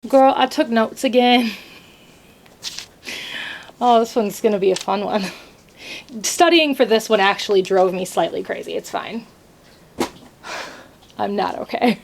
Girl, I took notes again. Oh, this one's gonna be a fun one. Studying for this one actually drove me slightly crazy. It's fine. I'm not okay.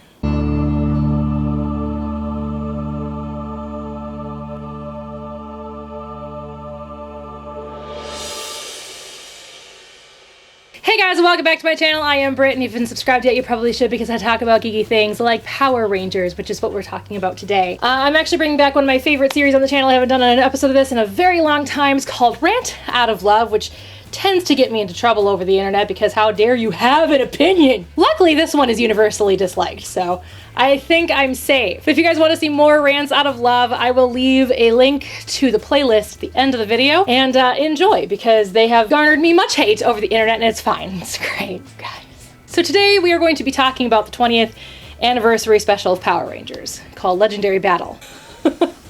Hey guys, welcome back to my channel. I am Britt, and if you haven't subscribed yet, you probably should, because I talk about geeky things like Power Rangers, which is what we're talking about today. I'm actually bringing back one of my favorite series on the channel. I haven't done an episode of this in a very long time. It's called Rant Out of Love, which tends to get me into trouble over the internet because how dare you have an opinion? Luckily, this one is universally disliked, so I think I'm safe. If you guys want to see more Rants Out of Love, I will leave a link to the playlist at the end of the video, and enjoy, because they have garnered me much hate over the internet, and it's fine. It's great, guys. So today we are going to be talking about the 20th anniversary special of Power Rangers called Legendary Battle.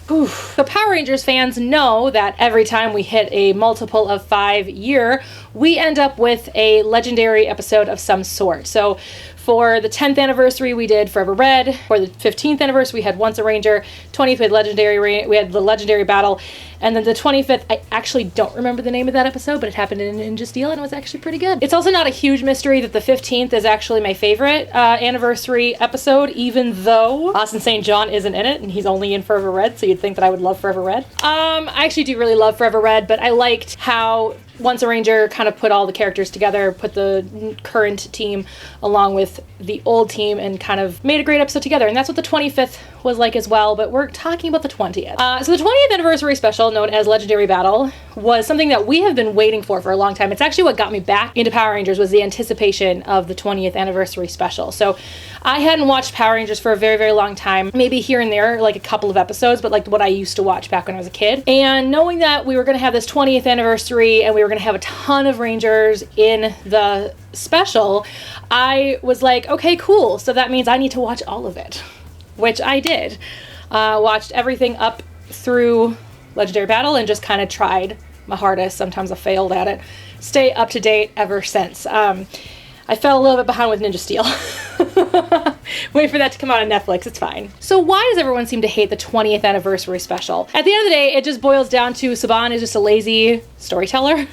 So Power Rangers fans know that every time we hit a multiple of 5 year, we end up with a legendary episode of some sort. So for the 10th anniversary, we did Forever Red. For the 15th anniversary, we had Once a Ranger. 20th, we had the Legendary Battle. And then the 25th, I actually don't remember the name of that episode, but it happened in Ninja Steel, and it was actually pretty good. It's also not a huge mystery that the 15th is actually my favorite anniversary episode, even though Austin St. John isn't in it, and he's only in Forever Red, so you'd think that I would love Forever Red. I actually do really love Forever Red, but I liked how Once a Ranger kind of put all the characters together, put the current team along with the old team, and kind of made a great episode together. And that's what the 25th was like as well, but we're talking about the 20th. So the 20th anniversary special, known as Legendary Battle, was something that we have been waiting for a long time. It's actually what got me back into Power Rangers, was the anticipation of the 20th anniversary special. So I hadn't watched Power Rangers for a very, very long time, maybe here and there, like a couple of episodes, but like what I used to watch back when I was a kid. And knowing that we were going to have this 20th anniversary and we were going to have a ton of Rangers in the special, I was like, okay, cool. So that means I need to watch all of it, which I did. Watched everything up through Legendary Battle and just kind of tried my hardest. Sometimes I failed at it. Stay up to date ever since. I fell a little bit behind with Ninja Steel. Wait for that to come out on Netflix, it's fine. So why does everyone seem to hate the 20th anniversary special? At the end of the day, it just boils down to Saban is just a lazy storyteller,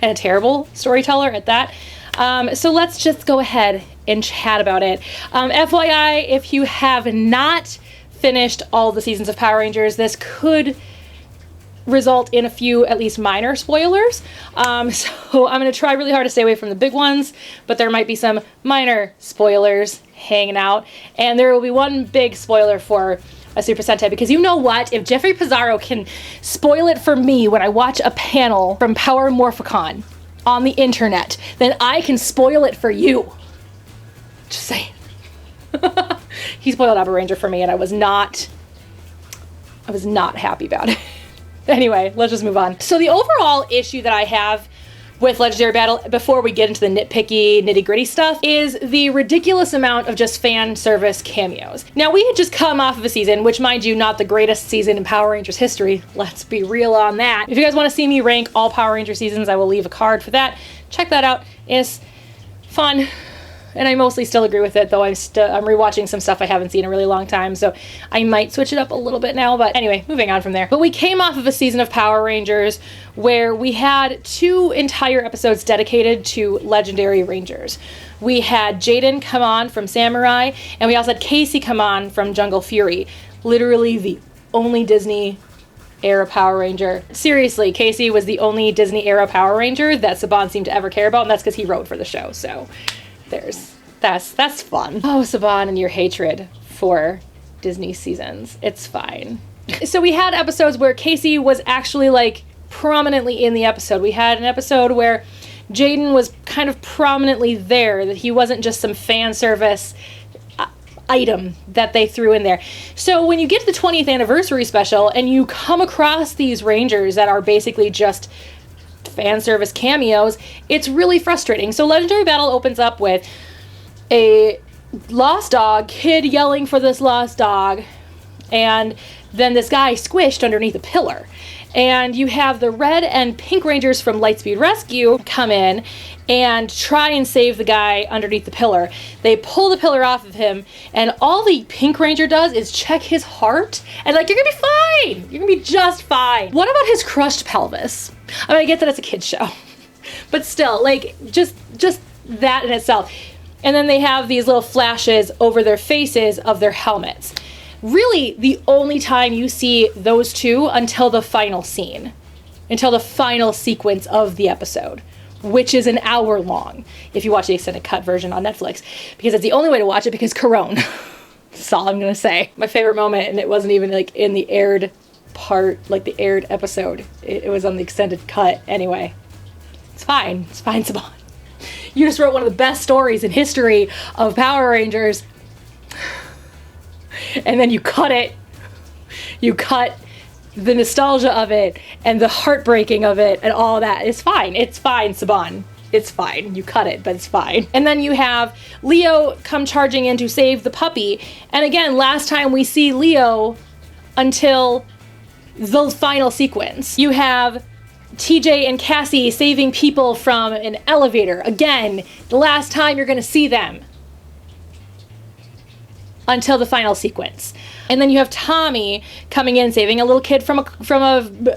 and a terrible storyteller at that. So let's just go ahead and chat about it. FYI, if you have not finished all the seasons of Power Rangers, this could result in a few, at least minor spoilers. So I'm going to try really hard to stay away from the big ones, but there might be some minor spoilers hanging out. And there will be one big spoiler for a Super Sentai, because you know what? If Jeffrey Pizarro can spoil it for me when I watch a panel from Power Morphicon on the internet, then I can spoil it for you. Just saying. He spoiled Power Ranger for me, and I was not happy about it. Anyway, let's just move on. So the overall issue that I have with Legendary Battle, before we get into the nitpicky, nitty-gritty stuff, is the ridiculous amount of just fan service cameos. Now, we had just come off of a season, which, mind you, not the greatest season in Power Rangers history. Let's be real on that. If you guys want to see me rank all Power Ranger seasons, I will leave a card for that. Check that out. It's fun. And I mostly still agree with it, though I'm rewatching some stuff I haven't seen in a really long time, so I might switch it up a little bit now, but anyway, moving on from there. But we came off of a season of Power Rangers where we had 2 entire episodes dedicated to Legendary Rangers. We had Jaden come on from Samurai, and we also had Casey come on from Jungle Fury. Literally the only Disney era Power Ranger. Seriously, Casey was the only Disney era Power Ranger that Saban seemed to ever care about, and that's because he wrote for the show, so that's fun. Oh, Saban and your hatred for Disney seasons. It's fine. So we had episodes where Casey was actually like prominently in the episode. We had an episode where Jaden was kind of prominently there, that he wasn't just some fan service item that they threw in there. So when you get to the 20th anniversary special and you come across these Rangers that are basically just fan service cameos, it's really frustrating. So Legendary Battle opens up with a lost dog, kid yelling for this lost dog, and then this guy squished underneath a pillar. And you have the red and pink Rangers from Lightspeed Rescue come in and try and save the guy underneath the pillar. They pull the pillar off of him, and all the pink Ranger does is check his heart, and like, you're gonna be fine! You're gonna be just fine. What about his crushed pelvis? I mean, I get that it's a kid's show, but still, like, just that in itself. And then they have these little flashes over their faces of their helmets. Really, the only time you see those two until the final scene, until the final sequence of the episode, which is an hour long if you watch the extended cut version on Netflix, because it's the only way to watch it, because Corone. That's all I'm gonna say. My favorite moment, and it wasn't even like in the aired part, like the aired episode, it was on the extended cut anyway. It's fine, Saban. You just wrote one of the best stories in history of Power Rangers, and then you cut it. You cut the nostalgia of it and the heartbreaking of it and all that. It's fine, Saban. It's fine. You cut it, but it's fine. And then you have Leo come charging in to save the puppy. And again, last time we see Leo until the final sequence. You have TJ and Cassie saving people from an elevator. Again, the last time you're gonna see them until the final sequence. And then you have Tommy coming in, saving a little kid from a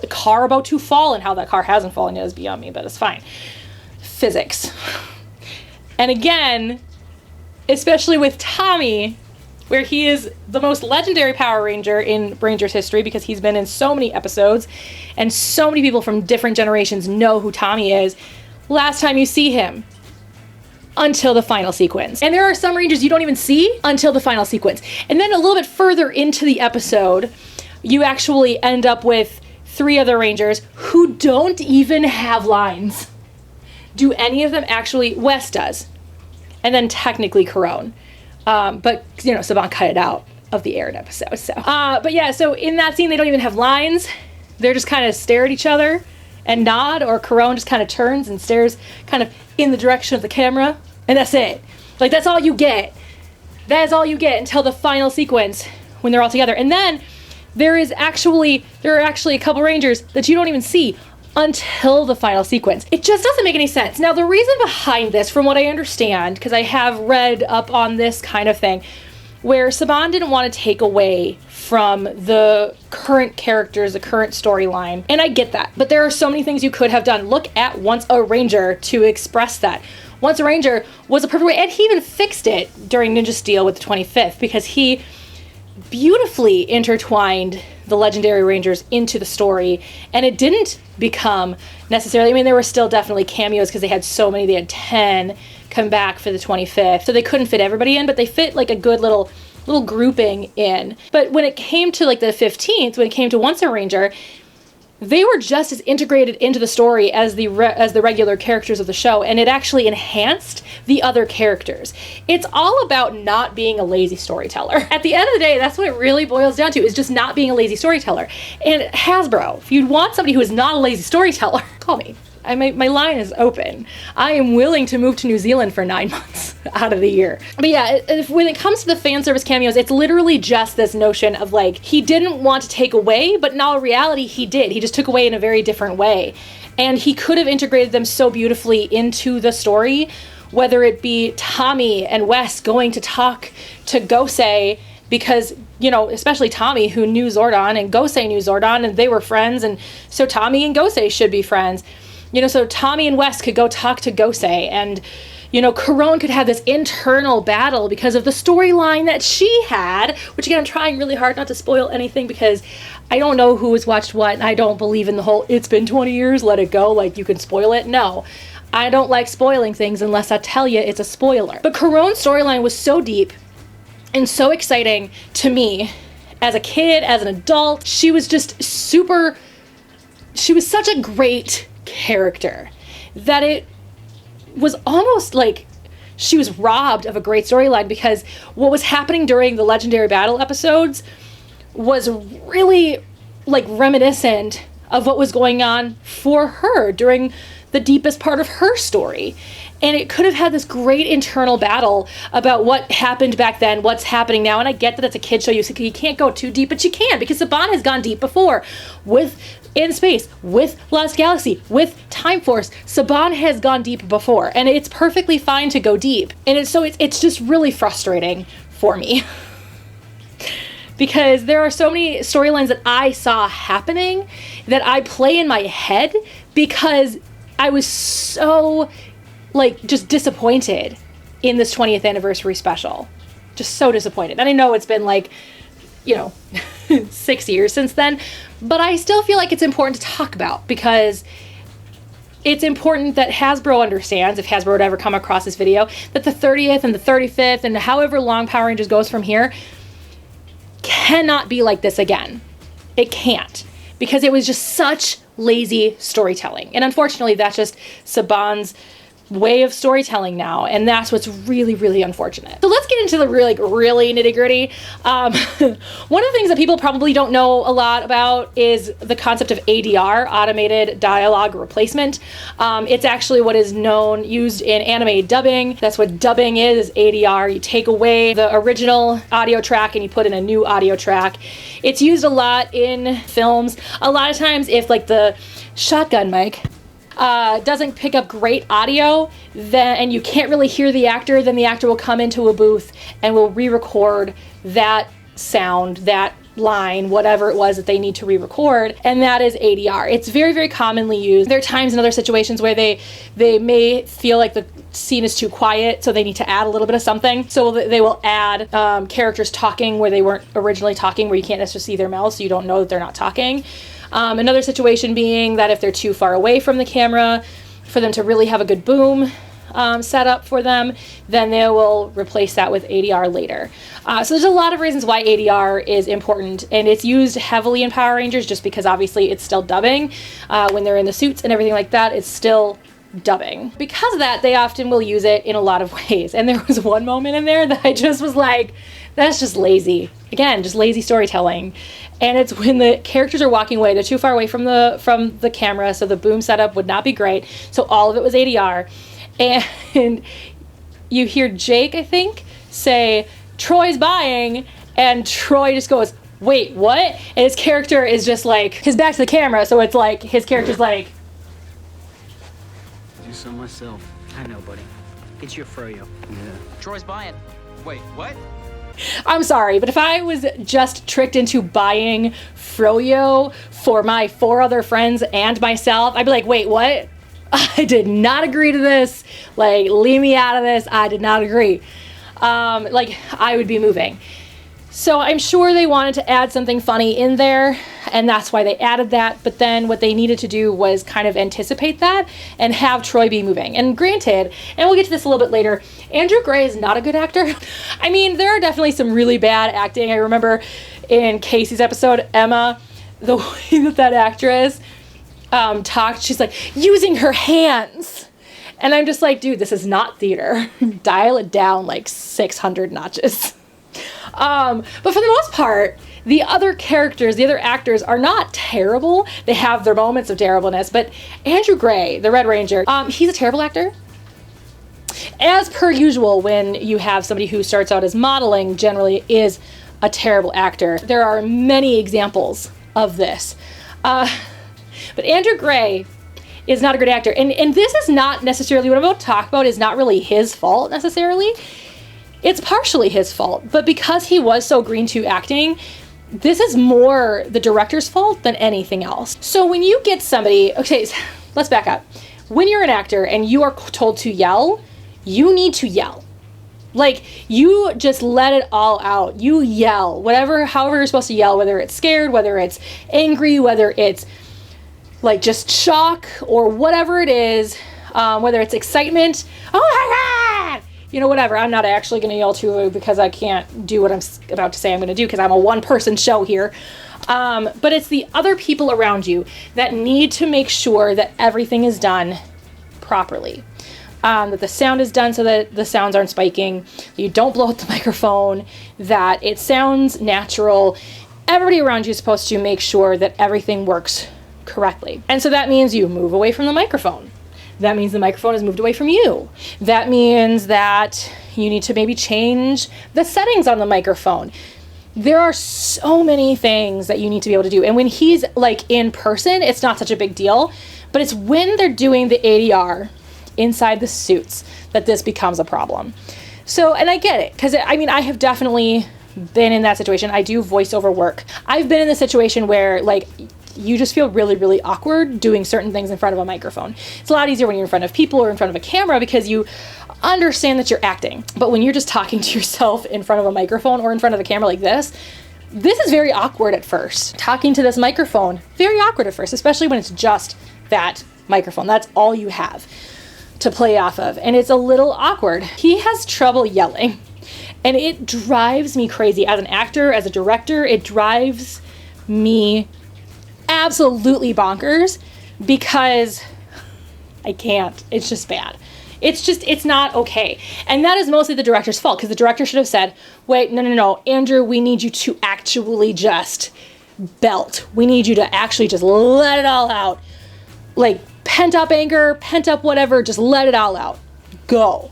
car about to fall, and how that car hasn't fallen yet is beyond me, but it's fine. Physics. And again, especially with Tommy, where he is the most legendary Power Ranger in Rangers history, because he's been in so many episodes, and so many people from different generations know who Tommy is. Last time you see him until the final sequence. And there are some Rangers you don't even see until the final sequence. And then a little bit further into the episode, you actually end up with 3 other Rangers who don't even have lines. Do any of them actually? Wes does. And then technically Corone. But, you know, Saban cut it out of the aired episode. So, but yeah, so in that scene, they don't even have lines. They're just kind of stare at each other and nod, or Corone just kind of turns and stares kind of in the direction of the camera, and that's it. Like, that's all you get. That is all you get until the final sequence when they're all together. And then there are actually a couple Rangers that you don't even see until the final sequence. It just doesn't make any sense. Now, the reason behind this, from what I understand, because I have read up on this kind of thing, where Saban didn't want to take away from the current characters, the current storyline, and I get that, but there are so many things you could have done. Look at Once a Ranger to express that. Once a Ranger was a perfect way, and he even fixed it during Ninja Steel with the 25th, because he beautifully intertwined the legendary Rangers into the story, and it didn't become necessarily, I mean, there were still definitely cameos because they had so many. They had 10 come back for the 25th, so they couldn't fit everybody in, but they fit like a good little grouping in. But when it came to like the 15th, when it came to Once a Ranger, they were just as integrated into the story as the regular characters of the show, and it actually enhanced the other characters. It's all about not being a lazy storyteller. At the end of the day, that's what it really boils down to, is just not being a lazy storyteller. And Hasbro, if you want somebody who is not a lazy storyteller, call me. My line is open. I am willing to move to New Zealand for 9 months out of the year. But yeah, when it comes to the fan service cameos, it's literally just this notion of like, he didn't want to take away, but in all reality, he did. He just took away in a very different way. And he could have integrated them so beautifully into the story, whether it be Tommy and Wes going to talk to Gosei, because, you know, especially Tommy, who knew Zordon, and Gosei knew Zordon, and they were friends, and so Tommy and Gosei should be friends. You know, so Tommy and Wes could go talk to Gosei, and, you know, Corone could have this internal battle because of the storyline that she had, which again, I'm trying really hard not to spoil anything because I don't know who has watched what, and I don't believe in the whole, it's been 20 years, let it go, like you can spoil it. No, I don't like spoiling things unless I tell you it's a spoiler. But Corone's storyline was so deep and so exciting to me as a kid, as an adult. She was just she was such a great character that it was almost like she was robbed of a great storyline, because what was happening during the Legendary Battle episodes was really like reminiscent of what was going on for her during the deepest part of her story. And it could have had this great internal battle about what happened back then, what's happening now. And I get that it's a kid show, you can't go too deep, but you can, because Saban has gone deep before with In Space, with Lost Galaxy, with Time Force. Saban has gone deep before, and it's perfectly fine to go deep. And it's just really frustrating for me. Because there are so many storylines that I saw happening that I play in my head because I was so, like, just disappointed in this 20th anniversary special. Just so disappointed. And I know it's been, like, you know, 6 years since then, but I still feel like it's important to talk about, because it's important that Hasbro understands, if Hasbro would ever come across this video, that the 30th and the 35th and however long Power Rangers goes from here cannot be like this again. It can't, because it was just such lazy storytelling. And unfortunately, that's just Saban's way of storytelling now, and that's what's really, really unfortunate. So let's get into the really nitty-gritty. One of the things that people probably don't know a lot about is the concept of ADR, automated dialogue replacement. It's actually what is used in anime dubbing. That's what dubbing is ADR. You take away the original audio track and you put in a new audio track. It's used a lot in films. A lot of times, if like the shotgun mic doesn't pick up great audio, and you can't really hear the actor, then the actor will come into a booth and will re-record that sound, that line, whatever it was that they need to re-record, and that is ADR. It's very, very commonly used. There are times in other situations where they may feel like the scene is too quiet, so they need to add a little bit of something. So they will add characters talking where they weren't originally talking, where you can't necessarily see their mouths, so you don't know that they're not talking. Another situation being that if they're too far away from the camera, for them to really have a good boom set up for them, then they will replace that with ADR later. So there's a lot of reasons why ADR is important, and it's used heavily in Power Rangers just because obviously it's still dubbing. When they're in the suits and everything like that, it's still dubbing. Because of that, they often will use it in a lot of ways. And there was one moment in there that I just was like, that's just lazy. Again, just lazy storytelling. And it's when the characters are walking away, they're too far away from the camera, so the boom setup would not be great. So all of it was ADR. And you hear Jake, I think, say, "Troy's buying," and Troy just goes, "Wait, what?" And his character is just like, his back's to the camera, so it's like, his character's like, "Do some myself." I know, buddy. It's your froyo. Yeah. Troy's buying. Wait, what? I'm sorry, but if I was just tricked into buying Froyo for my 4 other friends and myself, I'd be like, wait, what? I did not agree to this. Like, leave me out of this. I did not agree. Like, I would be moving. So I'm sure they wanted to add something funny in there, and that's why they added that. But then what they needed to do was kind of anticipate that and have Troy be moving. And granted, and we'll get to this a little bit later, Andrew Gray is not a good actor. I mean, there are definitely some really bad acting. I remember in Casey's episode, Emma, the way that actress talked, she's like, using her hands. And I'm just like, dude, this is not theater. Dial it down like 600 notches. But for the most part, the other characters, the other actors are not terrible. They have their moments of terribleness, but Andrew Gray, the Red Ranger, he's a terrible actor. As per usual, when you have somebody who starts out as modeling, generally is a terrible actor. There are many examples of this. But Andrew Gray is not a good actor. And this is not necessarily, what I'm about to talk about is not really his fault necessarily. It's partially his fault, but because he was so green to acting, this is more the director's fault than anything else. So when you get somebody, okay, let's back up. When you're an actor and you are told to yell, you need to yell. Like, you just let it all out. You yell, however you're supposed to yell, whether it's scared, whether it's angry, whether it's like just shock or whatever it is, whether it's excitement, oh my God! You know, whatever. I'm not actually going to yell to because I can't do what I'm about to say I'm going to do because I'm a one-person show here. But it's the other people around you that need to make sure that everything is done properly. That the sound is done so that the sounds aren't spiking, you don't blow out the microphone, that it sounds natural. Everybody around you is supposed to make sure that everything works correctly. And so that means you move away from the microphone. That means the microphone is moved away from you. That means that you need to maybe change the settings on the microphone. There are so many things that you need to be able to do. And when he's like in person, it's not such a big deal, but it's when they're doing the ADR inside the suits that this becomes a problem. So, and I get it, because I mean, I have definitely been in that situation. I do voiceover work. I've been in the situation where like you just feel really, really awkward doing certain things in front of a microphone. It's a lot easier when you're in front of people or in front of a camera because you understand that you're acting. But when you're just talking to yourself in front of a microphone or in front of a camera like this is very awkward at first. Talking to this microphone, very awkward at first, especially when it's just that microphone. That's all you have to play off of. And it's a little awkward. He has trouble yelling. And it drives me crazy. As an actor, as a director, it drives me absolutely bonkers because I can't. It's just bad. It's not okay. And that is mostly the director's fault, because the director should have said, wait, no, Andrew, we need you to actually just belt. We need you to actually just let it all out. Like pent up anger, pent up whatever, just let it all out. Go.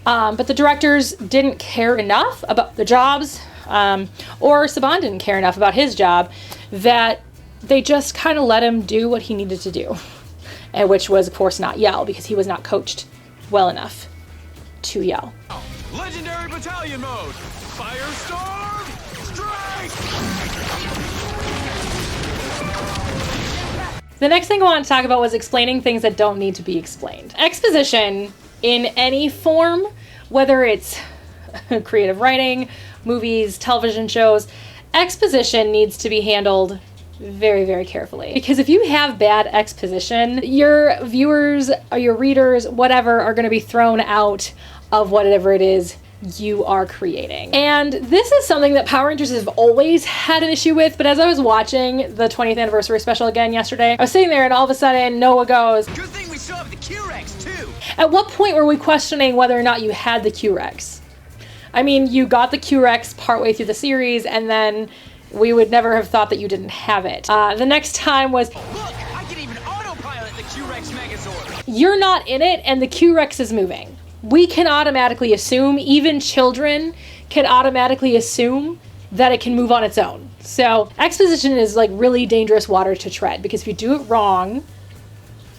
But the directors didn't care enough about the jobs, or Saban didn't care enough about his job, that they just kind of let him do what he needed to do. And which was, of course, not yell, because he was not coached well enough to yell. Legendary battalion mode! Firestorm! Strike! The next thing I want to talk about was explaining things that don't need to be explained. Exposition in any form, whether it's creative writing, movies, television shows, exposition needs to be handled very, very carefully. Because if you have bad exposition, your viewers or your readers, whatever, are going to be thrown out of whatever it is you are creating. And this is something that Power Rangers have always had an issue with, but as I was watching the 20th anniversary special again yesterday, I was sitting there and all of a sudden Noah goes, Good thing we still have the Q-Rex too. at what point were we questioning whether or not you had the Q-Rex? I mean, you got the Q-Rex partway through the series, and then we would never have thought that you didn't have it. The next time was, Look, I can even autopilot the Q-Rex Megazord. you're not in it and the Q-Rex is moving. We can automatically assume, even children can automatically assume that it can move on its own. So exposition is like really dangerous water to tread, because if you do it wrong,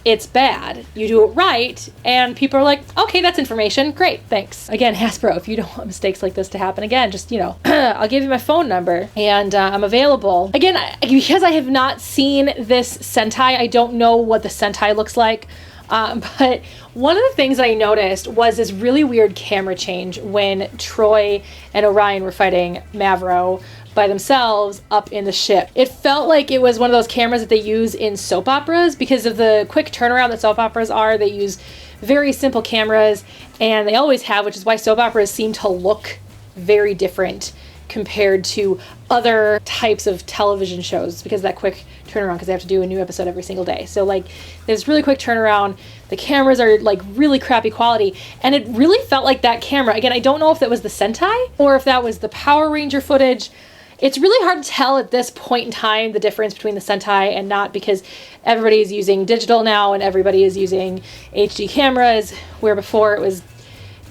it's bad. You do it right, and people are like, okay, that's information. Great, thanks. Again, Hasbro, if you don't want mistakes like this to happen again, just, I'll give you my phone number, and I'm available. Again, because I have not seen this Sentai, I don't know what the Sentai looks like, but one of the things that I noticed was this really weird camera change when Troy and Orion were fighting Mavro by themselves up in the ship. It felt like it was one of those cameras that they use in soap operas because of the quick turnaround that soap operas are. They use very simple cameras, and they always have, which is why soap operas seem to look very different compared to other types of television shows, because of that quick turnaround, because they have to do a new episode every single day. So like there's really quick turnaround. The cameras are like really crappy quality, and it really felt like that camera. Again, I don't know if that was the Sentai or if that was the Power Ranger footage. It's really hard to tell at this point in time the difference between the Sentai and not, because everybody is using digital now and everybody is using HD cameras, where before it was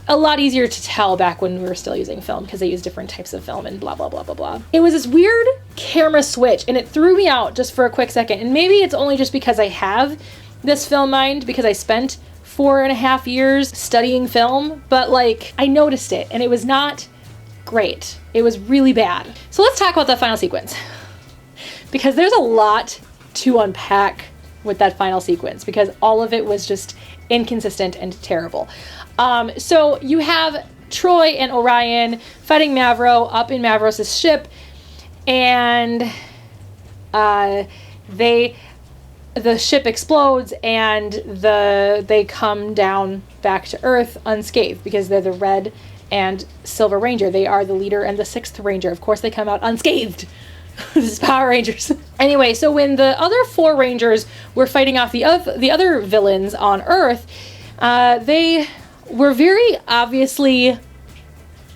a lot easier to tell back when we were still using film, because they use different types of film and blah, blah, blah, blah, blah. It was this weird camera switch, and it threw me out just for a quick second. And maybe it's only just because I have this film mind, because I spent 4.5 years studying film, but like I noticed it, and it was not great. It was really bad. So let's talk about that final sequence, because there's a lot to unpack with that final sequence, because all of it was just inconsistent and terrible. So you have Troy and Orion fighting Mavro up in Mavros' ship, and the ship explodes, and they come down back to Earth unscathed, because they're the Red and Silver Ranger. They are the leader and the 6th Ranger. Of course they come out unscathed. This is Power Rangers. Anyway, so when the other 4 Rangers were fighting off the other villains on Earth, they were very obviously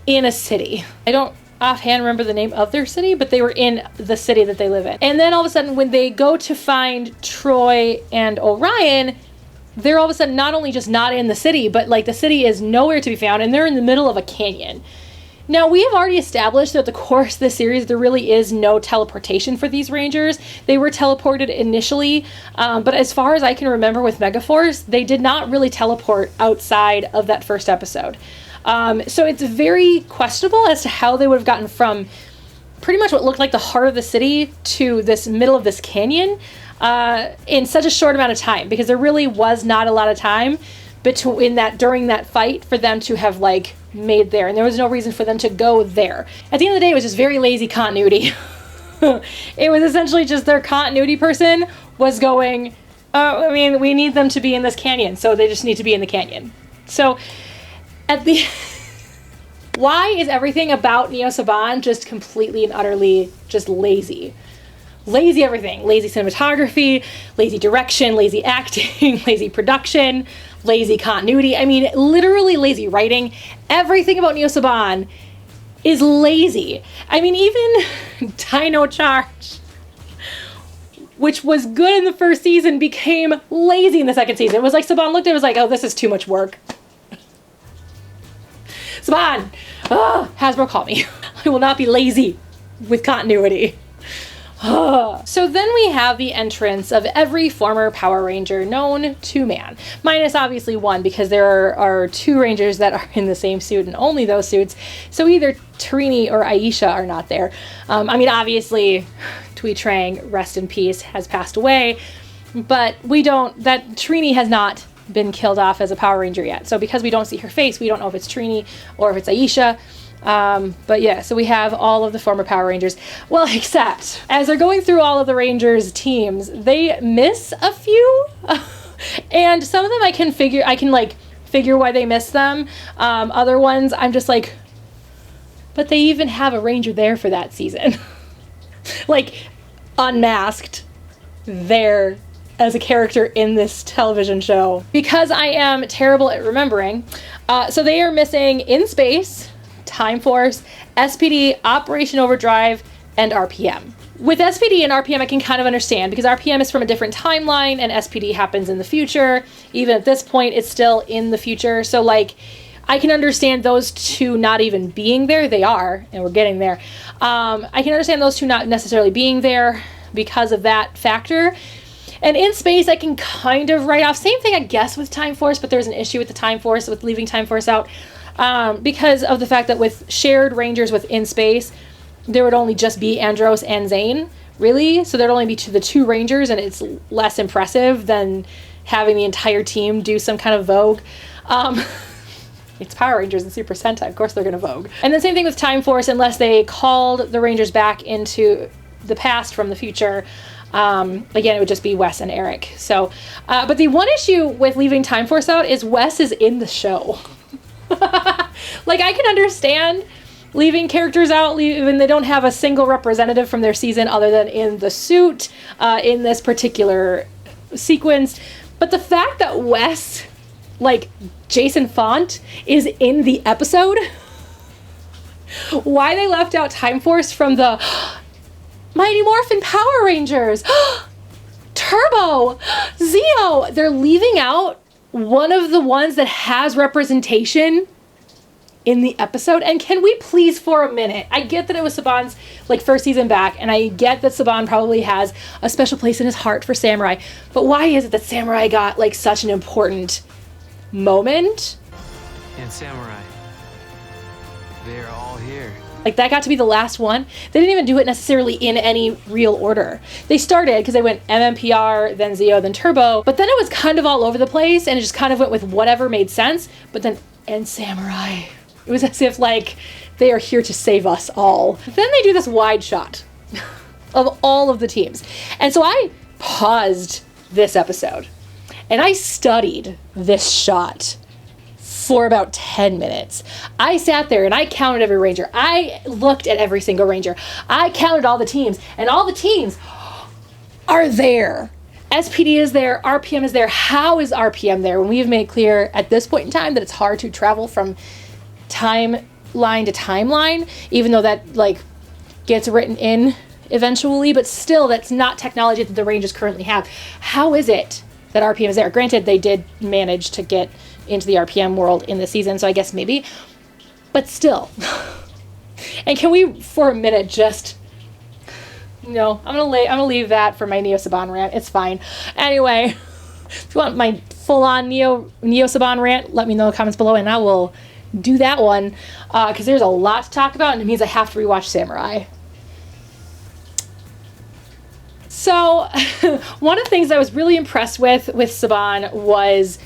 in a city. I don't offhand remember the name of their city, but they were in the city that they live in. And then all of a sudden, when they go to find Troy and Orion, they're all of a sudden not only just not in the city, but like the city is nowhere to be found, and they're in the middle of a canyon. Now, we have already established throughout the course of the series there really is no teleportation for these Rangers. They were teleported initially, but as far as I can remember with Megaforce, they did not really teleport outside of that first episode. So it's very questionable as to how they would have gotten from pretty much what looked like the heart of the city to this middle of this canyon in such a short amount of time, because there really was not a lot of time between that during that fight for them to have like made there, and there was no reason for them to go there. At the end of the day, it was just very lazy continuity. It was essentially just their continuity person was going, I mean, we need them to be in this canyon, so they just need to be in the canyon. So at the why is everything about Neo Saban just completely and utterly just lazy? Lazy everything. Lazy cinematography, lazy direction, lazy acting, lazy production, lazy continuity. I mean, literally lazy writing. Everything about Neo Saban is lazy. I mean, even Dino Charge, which was good in the first season, became lazy in the second season. It was like Saban looked at it and was like, oh, this is too much work. Saban! Hasbro, call me. I will not be lazy with continuity. So then we have the entrance of every former Power Ranger known to man. Minus obviously one, because there are two Rangers that are in the same suit and only those suits. So either Trini or Aisha are not there. I mean, obviously, Tui Trang, rest in peace, has passed away. But Trini has not been killed off as a Power Ranger yet. So because we don't see her face, we don't know if it's Trini or if it's Aisha. But yeah, so we have all of the former Power Rangers. Well, except as they're going through all of the Rangers teams, they miss a few. And some of them I can figure why they miss them. Other ones I'm just like, but they even have a Ranger there for that season. Like, unmasked there as a character in this television show. Because I am terrible at remembering. So they are missing In Space, Time Force, SPD, Operation Overdrive, and RPM. With SPD and RPM, I can kind of understand, because RPM is from a different timeline and SPD happens in the future. Even at this point, it's still in the future. So, like, I can understand those two not even being there. They are, and we're getting there. I can understand those two not necessarily being there because of that factor. And In Space, I can kind of write off. Same thing, I guess, with Time Force, but there's an issue with the Time Force, with leaving Time Force out. Because of the fact that with shared Rangers within Space, there would only just be Andros and Zane, really. So there'd only be the two Rangers, and it's less impressive than having the entire team do some kind of Vogue. It's Power Rangers and Super Sentai. Of course they're going to Vogue. And the same thing with Time Force, unless they called the Rangers back into the past from the future. Again, it would just be Wes and Eric. So, but the one issue with leaving Time Force out is Wes is in the show. Like, I can understand leaving characters out when they don't have a single representative from their season other than in the suit in this particular sequence. But the fact that Wes, like Jason Font, is in the episode, why they left out Time Force from the Mighty Morphin Power Rangers, Turbo, Zeo, they're leaving out one of the ones that has representation in the episode. And can we please, for a minute, I get that it was Saban's like first season back, and I get that Saban probably has a special place in his heart for Samurai, but why is it that Samurai got like such an important moment? And Samurai, they're all here. Like, that got to be the last one. They didn't even do it necessarily in any real order. They started because they went MMPR, then Zeo, then Turbo, but then it was kind of all over the place, and it just kind of went with whatever made sense. But then, and Samurai. It was as if, like, they are here to save us all. Then they do this wide shot of all of the teams. And so I paused this episode, and I studied this shot for about 10 minutes. I sat there and I counted every Ranger. I looked at every single Ranger. I counted all the teams, and all the teams are there. SPD is there, RPM is there. How is RPM there when we have made clear at this point in time that it's hard to travel from timeline to timeline, even though that like gets written in eventually, but still that's not technology that the Rangers currently have. How is it that RPM is there. Granted, they did manage to get into the RPM world in the season, so I guess maybe, but still. And can we, for a minute, just... No, I'm gonna leave that for my Neo Saban rant. It's fine. Anyway, if you want my full-on Neo Saban rant, let me know in the comments below, and I will do that one, because there's a lot to talk about, and it means I have to rewatch Samurai. So, one of the things I was really impressed with Saban was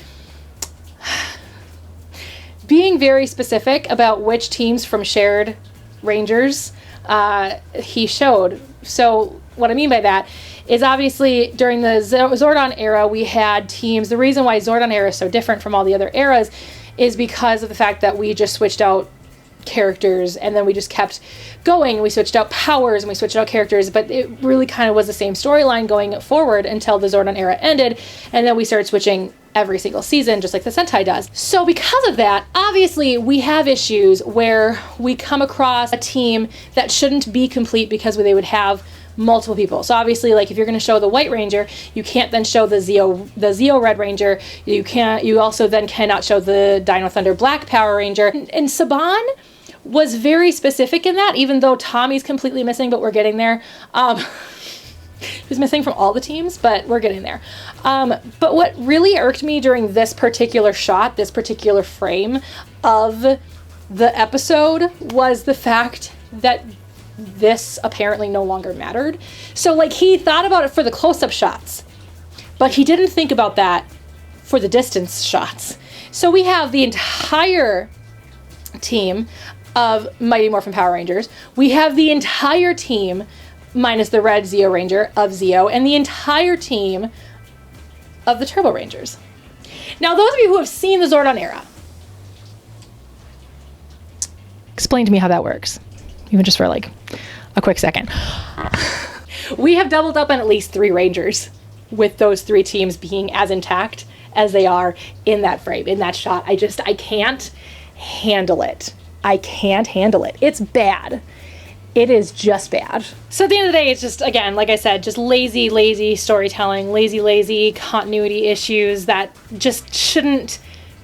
being very specific about which teams from shared Rangers he showed. So what I mean by that is, obviously during the Zordon era, we had teams. The reason why Zordon era is so different from all the other eras is because of the fact that we just switched out characters, and then we just kept going. We switched out powers and we switched out characters, but it really kind of was the same storyline going forward until the Zordon era ended, and then we started switching every single season, just like the Sentai does. So because of that, obviously we have issues where we come across a team that shouldn't be complete because they would have multiple people. So obviously, like, if you're going to show the White Ranger, you can't then show the Zeo Red Ranger. You also then cannot show the Dino Thunder Black Power Ranger. And Saban was very specific in that, even though Tommy's completely missing, but we're getting there. He's missing from all the teams, but we're getting there. But what really irked me during this particular shot, this particular frame of the episode, was the fact that this apparently no longer mattered. So, like, he thought about it for the close-up shots, but he didn't think about that for the distance shots. So we have the entire team of Mighty Morphin Power Rangers. We have the entire team minus the red Zeo Ranger of Zeo, and the entire team of the Turbo Rangers. Now, those of you who have seen the Zordon era, explain to me how that works, even just for like a quick second. We have doubled up on at least 3 Rangers, with those 3 teams being as intact as they are in that frame, in that shot. I can't handle it. I can't handle it. It's bad. It is just bad. So at the end of the day, it's just, again, like I said, just lazy storytelling, lazy continuity issues that just shouldn't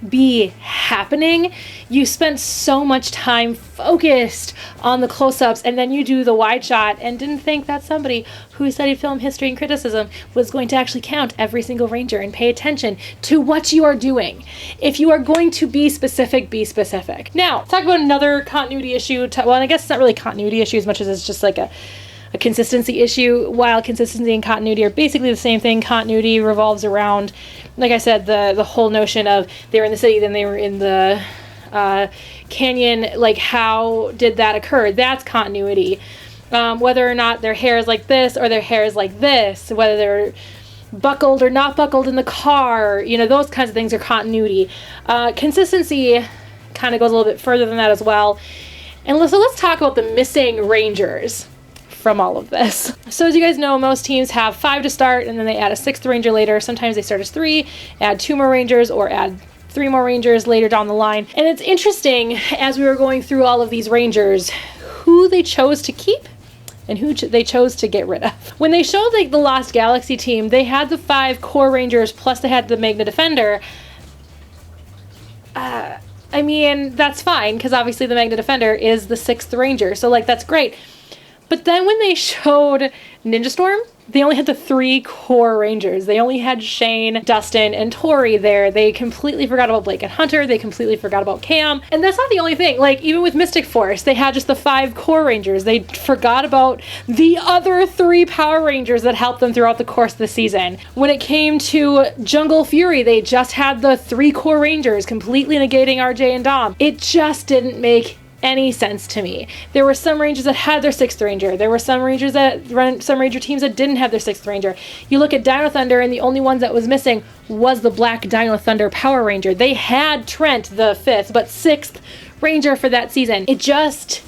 be happening. You spent so much time focused on the close-ups, and then you do the wide shot and didn't think that somebody who studied film history and criticism was going to actually count every single Ranger and pay attention to what you are doing. If you are going to be specific, be specific. Now, talk about another continuity issue. Well, I guess it's not really a continuity issue as much as it's just like a consistency issue. While consistency and continuity are basically the same thing, continuity revolves around, like I said, the whole notion of they were in the city, then they were in the canyon. Like, how did that occur? That's continuity. Whether or not their hair is like this or their hair is like this, whether they're buckled or not buckled in the car, you know, those kinds of things are continuity. Consistency kind of goes a little bit further than that as well. And so let's talk about the missing Rangers from all of this. So as you guys know, most teams have 5 to start, and then they add a 6th Ranger later. Sometimes they start as 3, add 2 more Rangers, or add 3 more Rangers later down the line. And it's interesting, as we were going through all of these Rangers, who they chose to keep and who they chose to get rid of. When they showed like the Lost Galaxy team, they had the 5 core Rangers, plus they had the Magna Defender. I mean, that's fine, because obviously the Magna Defender is the 6th Ranger, so like that's great. But then when they showed Ninja Storm, they only had the 3 core Rangers. They only had Shane, Dustin, and Tori there. They completely forgot about Blake and Hunter. They completely forgot about Cam. And that's not the only thing. Like, even with Mystic Force, they had just the 5 core Rangers. They forgot about the other 3 Power Rangers that helped them throughout the course of the season. When it came to Jungle Fury, they just had the 3 core Rangers, completely negating RJ and Dom. It just didn't make any sense to me. There were some Rangers that had their 6th Ranger. There were some Rangers that run some Ranger teams that didn't have their 6th Ranger. You look at Dino Thunder, and the only one that was missing was the Black Dino Thunder Power Ranger. They had Trent, the 5th, but 6th Ranger for that season. It just...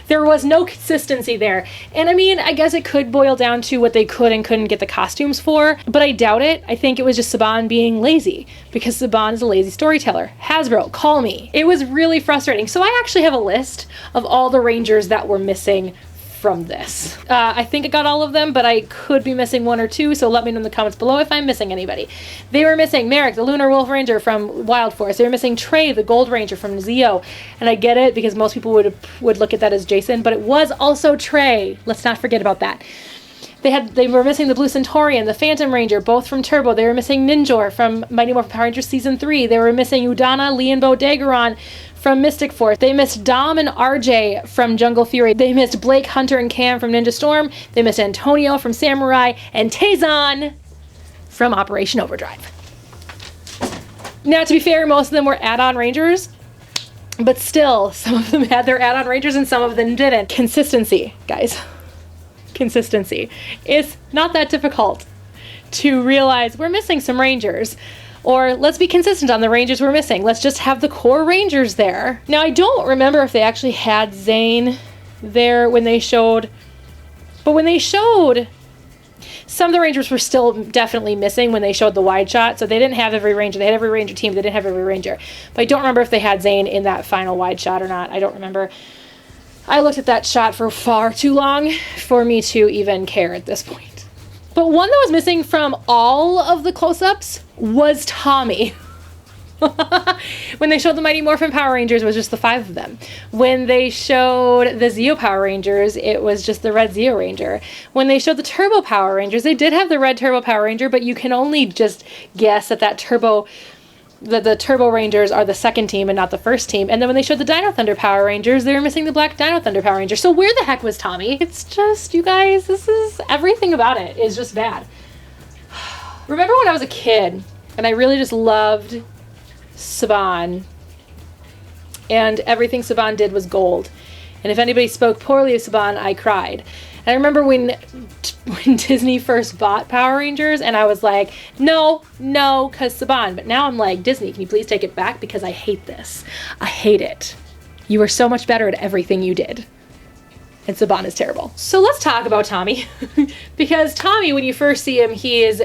There was no consistency there. And I mean, I guess it could boil down to what they could and couldn't get the costumes for, but I doubt it. I think it was just Saban being lazy, because Saban is a lazy storyteller. Hasbro, call me. It was really frustrating. So I actually have a list of all the Rangers that were missing from this. I think I got all of them, but I could be missing one or two, so let me know in the comments below if I'm missing anybody. They were missing Merrick, the Lunar Wolf Ranger from Wild Force. They were missing Trey, the Gold Ranger from Zeo. And I get it because most people would look at that as Jason, but it was also Trey. Let's not forget about that. They were missing the Blue Centaurian, the Phantom Ranger, both from Turbo. They were missing Ninjor from Mighty Morphin Power Rangers Season 3. They were missing Udana, Leonbo, Daggeron from Mystic Force. They missed Dom and RJ from Jungle Fury. They missed Blake, Hunter, and Cam from Ninja Storm. They missed Antonio from Samurai and Tazon from Operation Overdrive. Now, to be fair, most of them were add-on Rangers, but still, some of them had their add-on Rangers and some of them didn't. Consistency, guys. Consistency. It's not that difficult to realize we're missing some Rangers, or let's be consistent on the Rangers we're missing. Let's just have the core Rangers there. Now, I don't remember if they actually had Zane there when they showed, but when they showed, some of the Rangers were still definitely missing when they showed the wide shot, so they didn't have every Ranger. They had every Ranger team, but they didn't have every Ranger. But I don't remember if they had Zane in that final wide shot or not. I don't remember. I looked at that shot for far too long for me to even care at this point. But one that was missing from all of the close-ups was Tommy. When they showed the Mighty Morphin Power Rangers, it was just the 5 of them. When they showed the Zeo Power Rangers, it was just the red Zeo Ranger. When they showed the Turbo Power Rangers, they did have the red Turbo Power Ranger, but you can only just guess that Turbo... the Turbo Rangers are the second team and not the first team. And then when they showed the Dino Thunder Power Rangers, they were missing the black Dino Thunder Power Ranger. So where the heck was Tommy? It's just, you guys, this is, everything about it is just bad. Remember when I was a kid and I really just loved Saban, and everything Saban did was gold. And if anybody spoke poorly of Saban, I cried. And I remember when Disney first bought Power Rangers, and I was like, no, because Saban. But now I'm like, Disney, can you please take it back? Because I hate this. I hate it. You were so much better at everything you did. And Saban is terrible. So let's talk about Tommy. Because Tommy, when you first see him, he is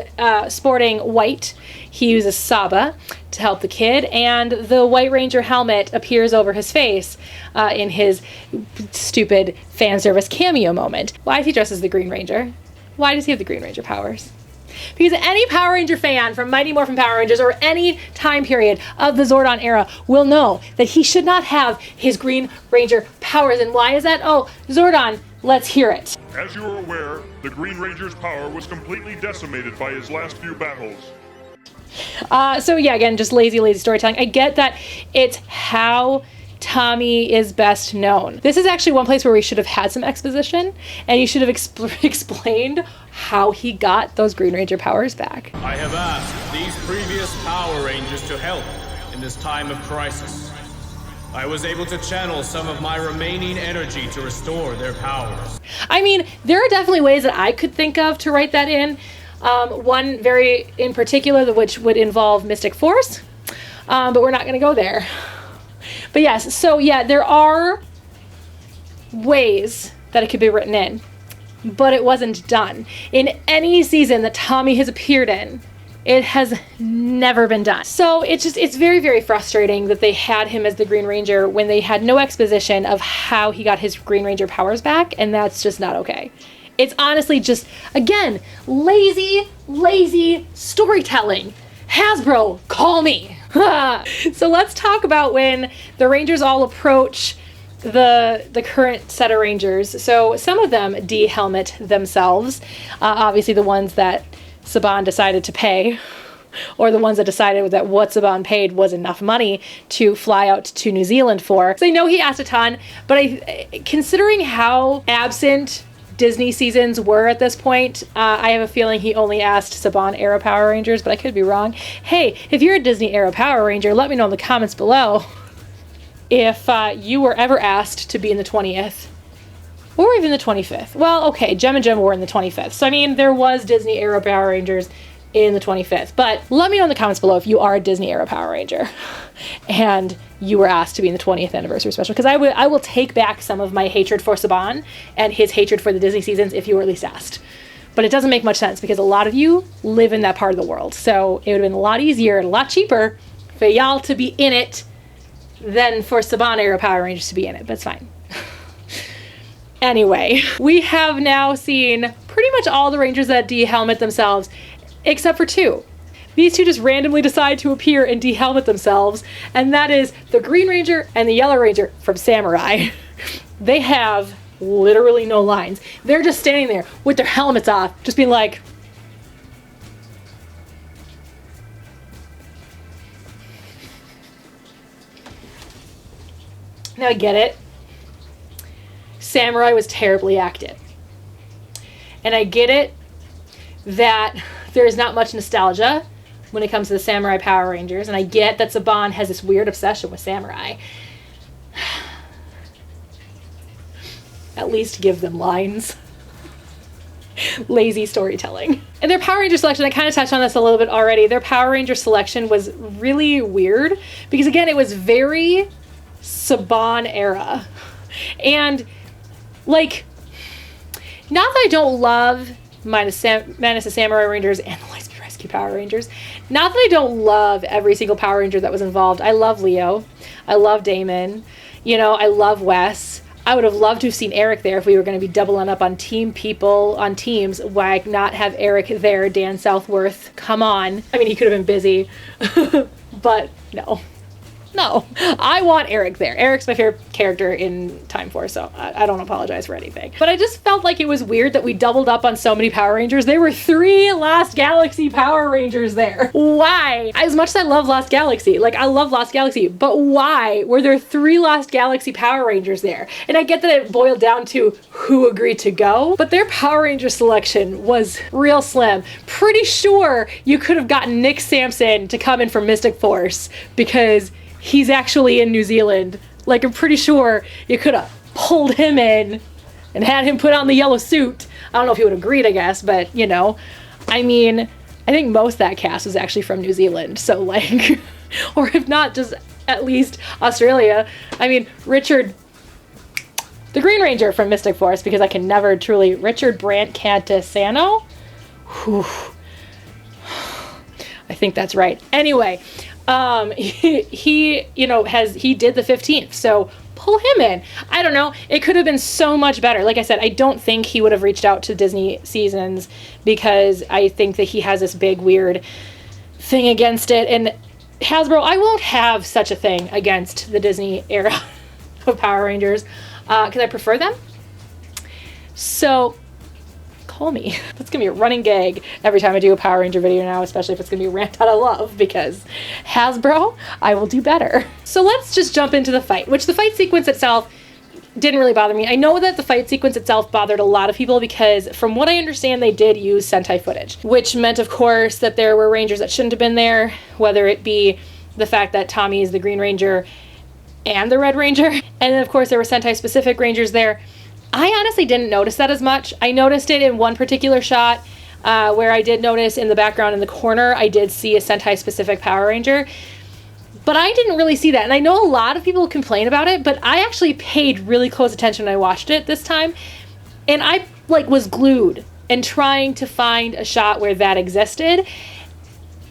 sporting white. He uses Saba to help the kid, and the White Ranger helmet appears over his face in his stupid fan service cameo moment. Why is he dressed as the Green Ranger? Why does he have the Green Ranger powers? Because any Power Ranger fan from Mighty Morphin Power Rangers or any time period of the Zordon era will know that he should not have his Green Ranger powers. And why is that? Oh, Zordon, let's hear it. As you are aware, the Green Ranger's power was completely decimated by his last few battles. So yeah, again, just lazy storytelling. I get that it's how Tommy is best known. This is actually one place where we should have had some exposition, and you should have explained how he got those Green Ranger powers back. I have asked these previous Power Rangers to help in this time of crisis. I was able to channel some of my remaining energy to restore their powers. I mean, there are definitely ways that I could think of to write that in. One very in particular, which would involve Mystic Force, but we're not going to go there. But yes, so yeah, there are ways that it could be written in, but it wasn't done. In any season that Tommy has appeared in, it has never been done. So it's very frustrating that they had him as the Green Ranger when they had no exposition of how he got his Green Ranger powers back, and that's just not okay. It's honestly just, again, lazy storytelling. Hasbro, call me. So let's talk about when the Rangers all approach the current set of Rangers. So some of them de-helmet themselves. Obviously the ones that Saban decided to pay, or the ones that decided that what Saban paid was enough money to fly out to New Zealand for. So I know he asked a ton, but considering how absent Disney seasons were at this point, I have a feeling he only asked Saban era Power Rangers, but I could be wrong. Hey, if you're a Disney era Power Ranger, let me know in the comments below if you were ever asked to be in the 20th or even the 25th. Well, okay, Gem and Gem were in the 25th, so I mean there was Disney era Power Rangers in the 25th, but let me know in the comments below if you are a Disney era Power Ranger and you were asked to be in the 20th anniversary special, because I will take back some of my hatred for Saban and his hatred for the Disney seasons if you were at least asked. But it doesn't make much sense because a lot of you live in that part of the world, so it would have been a lot easier and a lot cheaper for y'all to be in it than for Saban era Power Rangers to be in it, but it's fine. Anyway, we have now seen pretty much all the Rangers that de-helmet themselves, except for two. These two just randomly decide to appear and de-helmet themselves, and that is the Green Ranger and the Yellow Ranger from Samurai. They have literally no lines. They're just standing there with their helmets off, just being like, now I get it. Samurai was terribly acted. And I get it that there's not much nostalgia when it comes to the Samurai Power Rangers, and I get that Saban has this weird obsession with Samurai. At least give them lines. Lazy storytelling. And their Power Ranger selection, I kind of touched on this a little bit already, their Power Ranger selection was really weird, because again, it was very Saban era. And like, not that I don't love Menace the Samurai Rangers and the Lightspeed Rescue Power Rangers. Not that I don't love every single Power Ranger that was involved. I love Leo. I love Damon. You know, I love Wes. I would have loved to have seen Eric there if we were going to be doubling up on teams. Why not have Eric there? Dan Southworth, come on. I mean, he could have been busy, but no. No, I want Eric there. Eric's my favorite character in Time Force, so I don't apologize for anything. But I just felt like it was weird that we doubled up on so many Power Rangers. There were 3 Lost Galaxy Power Rangers there. Why? As much as I love Lost Galaxy, like I love Lost Galaxy, but why were there 3 Lost Galaxy Power Rangers there? And I get that it boiled down to who agreed to go, but their Power Ranger selection was real slim. Pretty sure you could have gotten Nick Sampson to come in from Mystic Force because he's actually in New Zealand. Like, I'm pretty sure you could have pulled him in and had him put on the yellow suit. I don't know if he would have agreed, I guess, but, you know. I mean, I think most of that cast was actually from New Zealand. So, like, or if not, just at least Australia. I mean, Richard, the Green Ranger from Mystic Force, because I can never truly... Richard Brant Cantasano? Whew. I think that's right. Anyway... he you know, he did the 15th, so pull him in. I don't know, it could have been so much better. Like I said, I don't think he would have reached out to Disney Seasons because I think that he has this big weird thing against it, and Hasbro, I won't have such a thing against the Disney era of Power Rangers because I prefer them. So call me. That's gonna be a running gag every time I do a Power Ranger video now, especially if it's gonna be a rant out of love, because Hasbro, I will do better. So let's just jump into the fight, which the fight sequence itself didn't really bother me. I know that the fight sequence itself bothered a lot of people because from what I understand, they did use Sentai footage, which meant, of course, that there were Rangers that shouldn't have been there, whether it be the fact that Tommy is the Green Ranger and the Red Ranger. And then, of course, there were Sentai specific Rangers there. I honestly didn't notice that as much. I noticed it in one particular shot where I did notice in the background in the corner, I did see a Sentai specific Power Ranger, but I didn't really see that. And I know a lot of people complain about it, but I actually paid really close attention when I watched it this time. And I was glued and trying to find a shot where that existed.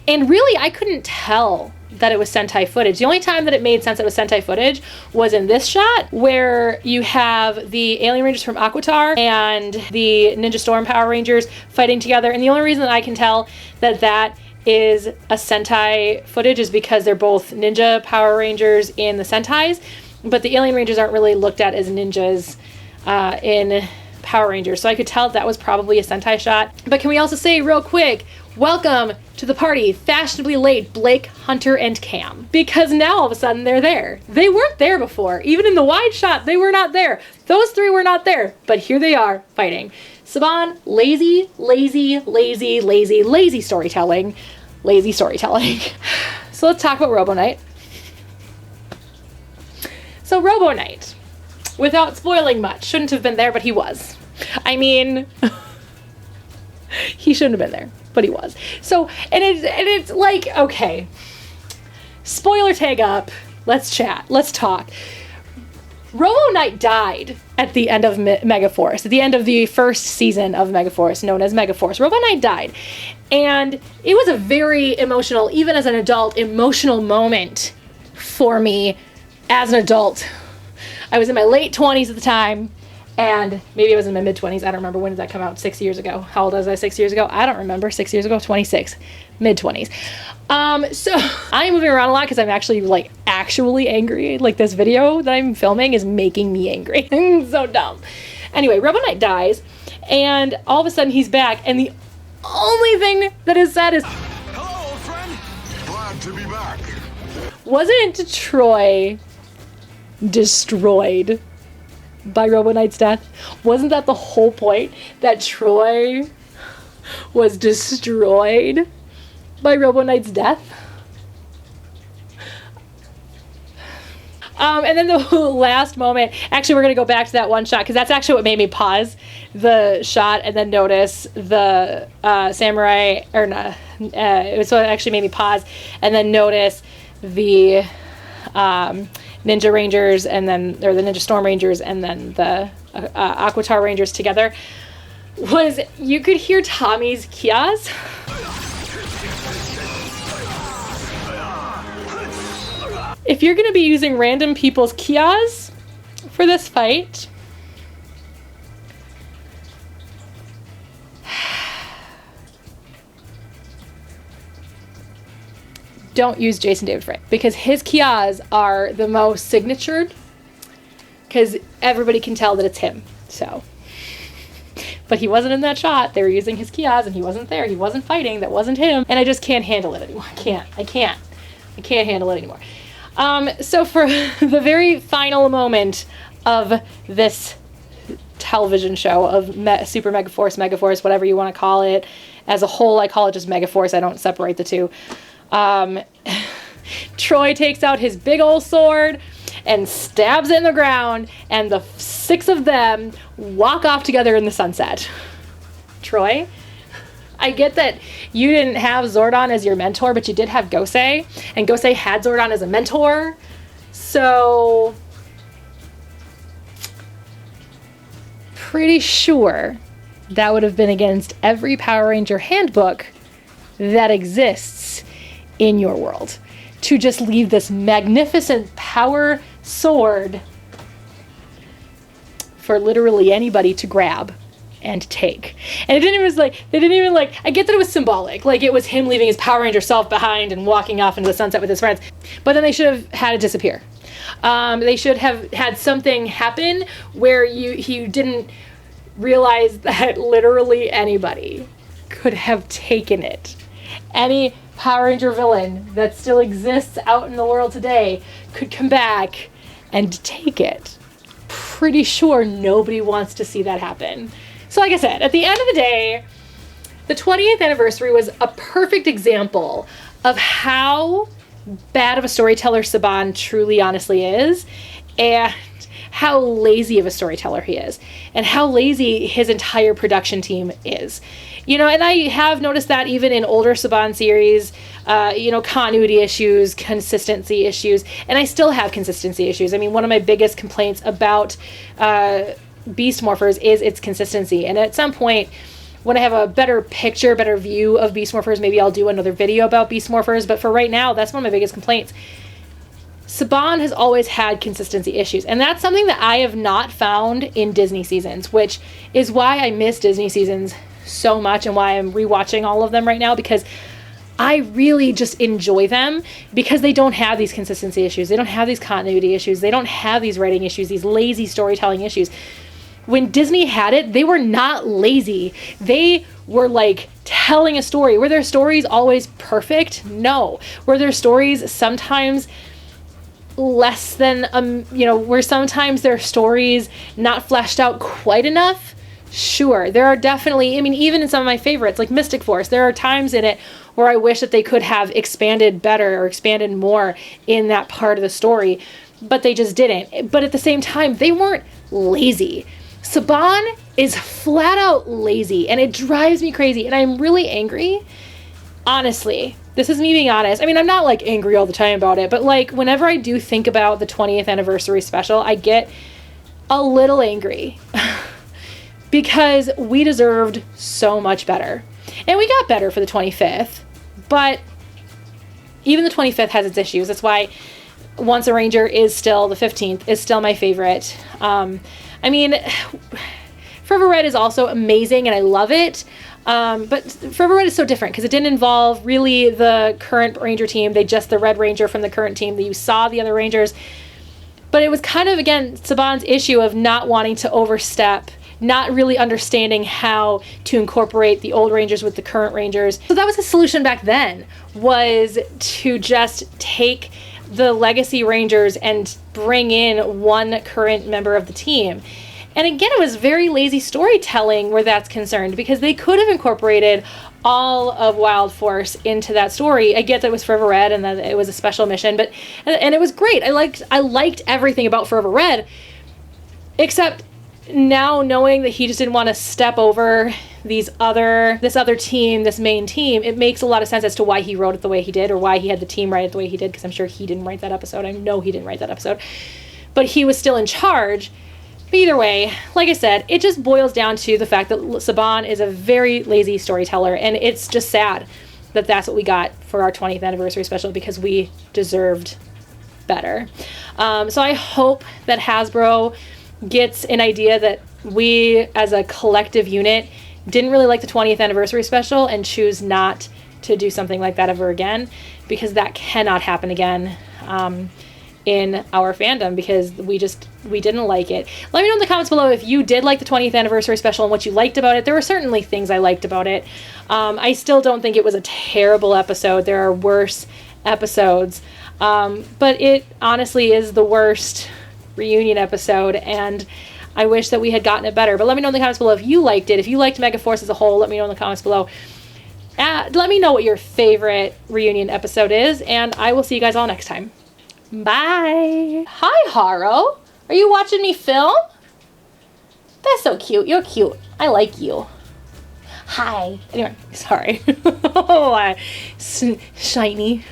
And really, I couldn't tell that it was Sentai footage. The only time that it made sense that it was Sentai footage was in this shot where you have the Alien Rangers from Aquitar and the Ninja Storm Power Rangers fighting together. And the only reason that I can tell that that is a Sentai footage is because they're both Ninja Power Rangers in the Sentais, but the Alien Rangers aren't really looked at as ninjas in Power Rangers. So I could tell that was probably a Sentai shot. But can we also say real quick, welcome to the party, fashionably late Blake, Hunter, and Cam. Because now all of a sudden they're there. They weren't there before. Even in the wide shot, they were not there. Those 3 were not there, but here they are fighting. Saban, lazy storytelling. Lazy storytelling. So let's talk about Robo Knight. So Robo Knight, without spoiling much, shouldn't have been there, but he was. I mean, he shouldn't have been there, but he was. So, and it's like, okay, spoiler tag up, let's chat, let's talk. Robo Knight died at the end of Megaforce, at the end of the first season of Megaforce, known as Megaforce. Robo Knight died, and it was a very emotional, even as an adult, emotional moment for me as an adult. I was in my late 20s at the time, And maybe I was in my mid-20s. I don't remember. When did that come out? 6 years ago. How old was I 6 years ago? I don't remember. 6 years ago? 26. Mid-20s. So I'm moving around a lot because I'm actually, like, actually angry. Like, this video that I'm filming is making me angry. So dumb. Anyway, Robo Knight dies, and all of a sudden he's back, and the only thing that is said is, Hello, old friend. Glad to be back. wasn't Troy destroyed by Robo Knight's death? Wasn't that the whole point? That Troy was destroyed by Robo Knight's death? And then the last moment, actually we're going to go back to that one shot because that's actually what made me pause the shot and then notice the samurai, or not, it was what actually made me pause and then notice the Ninja Rangers and then, or the Ninja Storm Rangers and then the Aquatar Rangers together, was you could hear Tommy's kias. If you're going to be using random people's kias for this fight, don't use Jason David Frank, because his kias are the most signatured, because everybody can tell that it's him. So, but he wasn't in that shot. They were using his kias and he wasn't there. He wasn't fighting. That wasn't him. And I just can't handle it anymore. I can't handle it anymore. So for the very final moment of this television show of Super Megaforce, whatever you want to call it, as a whole, I call it just Megaforce. I don't separate the two. Troy takes out his big old sword and stabs it in the ground, and the 6 of them walk off together in the sunset. Troy, I get that you didn't have Zordon as your mentor, but you did have Gosei, and Gosei had Zordon as a mentor, so pretty sure that would have been against every Power Ranger handbook that exists in your world, to just leave this magnificent power sword for literally anybody to grab and take. And it didn't even they didn't even I get that it was symbolic, like it was him leaving his Power Ranger self behind and walking off into the sunset with his friends, but then they should have had it disappear. They should have had something happen where he didn't realize that literally anybody could have taken it. Any Power Ranger villain that still exists out in the world today could come back and take it. Pretty sure nobody wants to see that happen. So like I said, at the end of the day, the 20th anniversary was a perfect example of how bad of a storyteller Saban truly honestly is, and how lazy of a storyteller he is, and how lazy his entire production team is. You know, and I have noticed that even in older Saban series, continuity issues, consistency issues, and I still have consistency issues. I mean, one of my biggest complaints about Beast Morphers is its consistency, and at some point, when I have a better picture, better view of Beast Morphers, maybe I'll do another video about Beast Morphers, but for right now, that's one of my biggest complaints. Saban has always had consistency issues, and that's something that I have not found in Disney seasons, which is why I miss Disney seasons so much and why I'm rewatching all of them right now, because I really just enjoy them because they don't have these consistency issues. They don't have these continuity issues. They don't have these writing issues, these lazy storytelling issues. When Disney had it, they were not lazy. They were like telling a story. Were their stories always perfect? No. Were their stories sometimes less than, were sometimes their stories not fleshed out quite enough? Sure. There are definitely, even in some of my favorites, like Mystic Force, there are times in it where I wish that they could have expanded better or expanded more in that part of the story, but they just didn't. But at the same time, they weren't lazy. Saban is flat out lazy, and it drives me crazy, and I'm really angry. Honestly, this is me being honest. I'm not like angry all the time about it, but like whenever I do think about the 20th anniversary special, I get a little angry because we deserved so much better. And we got better for the 25th, but even the 25th has its issues. That's why Once a Ranger is still, the 15th is still my favorite. I mean, Forever Red is also amazing and I love it. But Forever Red is so different because it didn't involve really the current Ranger team. They just the Red Ranger from the current team that you saw the other Rangers. But it was kind of, again, Saban's issue of not wanting to overstep, not really understanding how to incorporate the old Rangers with the current Rangers. So that was his solution back then, was to just take the legacy Rangers and bring in one current member of the team. And again, it was very lazy storytelling where that's concerned, because they could have incorporated all of Wild Force into that story. I get that it was Forever Red and that it was a special mission, but and it was great. I liked everything about Forever Red, except now knowing that he just didn't want to step over this other team, this main team. It makes a lot of sense as to why he wrote it the way he did, or why he had the team write it the way he did, because I'm sure he didn't write that episode. I know he didn't write that episode, but he was still in charge. But either way, like I said, it just boils down to the fact that Saban is a very lazy storyteller, and it's just sad that that's what we got for our 20th anniversary special, because we deserved better. So I hope that Hasbro gets an idea that we, as a collective unit, didn't really like the 20th anniversary special and choose not to do something like that ever again, because that cannot happen again. In our fandom, because we didn't like it. Let me know in the comments below if you did like the 20th anniversary special and what you liked about it. There were certainly things I liked about it. I still don't think it was a terrible episode. There are worse episodes, but it honestly is the worst reunion episode, and I wish that we had gotten it better. But let me know in the comments below if you liked it. If you liked Megaforce as a whole, let me know in the comments below. Let me know what your favorite reunion episode is, and I will see you guys all next time. Bye. Hi, Haro. Are you watching me film? That's so cute. You're cute. I like you. Hi. Anyway, sorry. Oh, shiny.